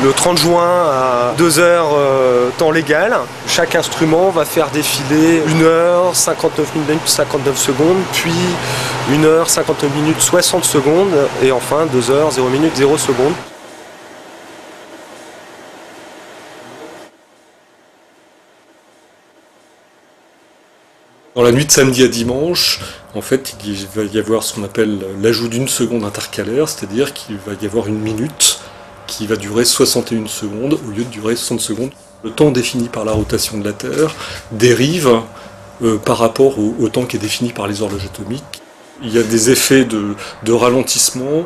Le 30 juin à 2 heures temps légal. Chaque instrument va faire défiler 1 heure 59 minutes 59 secondes, puis 1 heure 59 minutes 60 secondes et enfin 2 heures 0 minutes 0 secondes. Dans la nuit de samedi à dimanche, en fait, il va y avoir ce qu'on appelle l'ajout d'une seconde intercalaire, c'est-à-dire qu'il va y avoir une minute qui va durer 61 secondes au lieu de durer 60 secondes. Le temps défini par la rotation de la Terre dérive par rapport au temps qui est défini par les horloges atomiques. Il y a des effets de ralentissement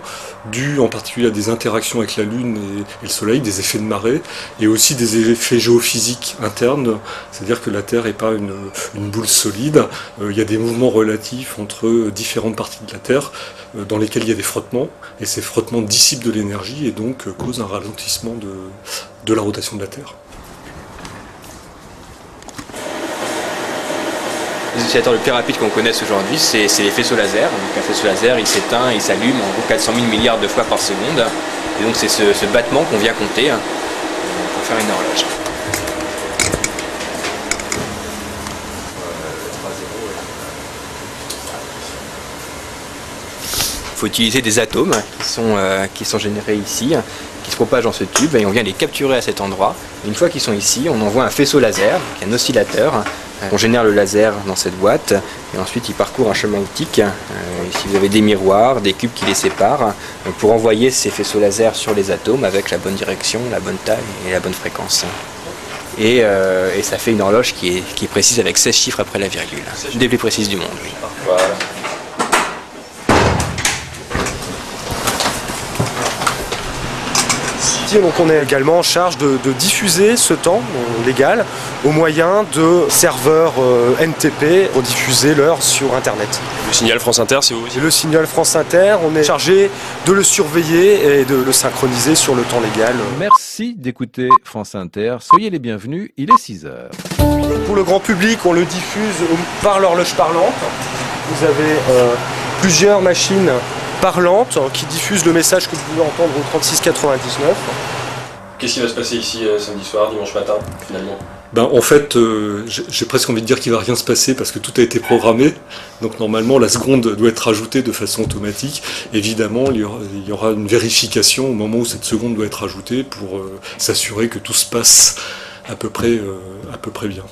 dus en particulier à des interactions avec la Lune et le Soleil, des effets de marée, et aussi des effets géophysiques internes, c'est-à-dire que la Terre n'est pas une boule solide. Il y a des mouvements relatifs entre différentes parties de la Terre dans lesquels il y a des frottements, et ces frottements dissipent de l'énergie et donc causent un ralentissement de la rotation de la Terre. Les oscillateurs le plus rapide qu'on connaisse aujourd'hui, c'est les faisceaux laser. Donc un faisceau laser, il s'éteint, il s'allume en gros 400 000 milliards de fois par seconde. Et donc c'est ce battement qu'on vient compter pour faire une horloge. Il faut utiliser des atomes qui sont générés ici, qui se propagent dans ce tube, et on vient les capturer à cet endroit. Une fois qu'ils sont ici, on envoie un faisceau laser, un oscillateur. On génère le laser dans cette boîte et ensuite il parcourt un chemin optique. Ici vous avez des miroirs, des cubes qui les séparent pour envoyer ces faisceaux laser sur les atomes avec la bonne direction, la bonne taille et la bonne fréquence. Et ça fait une horloge qui est précise avec 16 chiffres après la virgule. Une des plus précises du monde. Oui. Voilà. Donc on est également en charge de diffuser ce temps légal au moyen de serveurs NTP pour diffuser l'heure sur Internet. Le signal France Inter, si vous voulez. Le signal France Inter, on est chargé de le surveiller et de le synchroniser sur le temps légal. Merci d'écouter France Inter. Soyez les bienvenus, il est 6 heures. Pour le grand public, on le diffuse par l'horloge parlante. Vous avez plusieurs machines parlante qui diffuse le message que vous pouvez entendre au 3699. Qu'est-ce qui va se passer ici samedi soir, dimanche matin, finalement? En fait, j'ai presque envie de dire qu'il ne va rien se passer parce que tout a été programmé. Donc normalement, la seconde doit être ajoutée de façon automatique. Évidemment, il y aura une vérification au moment où cette seconde doit être ajoutée pour s'assurer que tout se passe à peu près bien.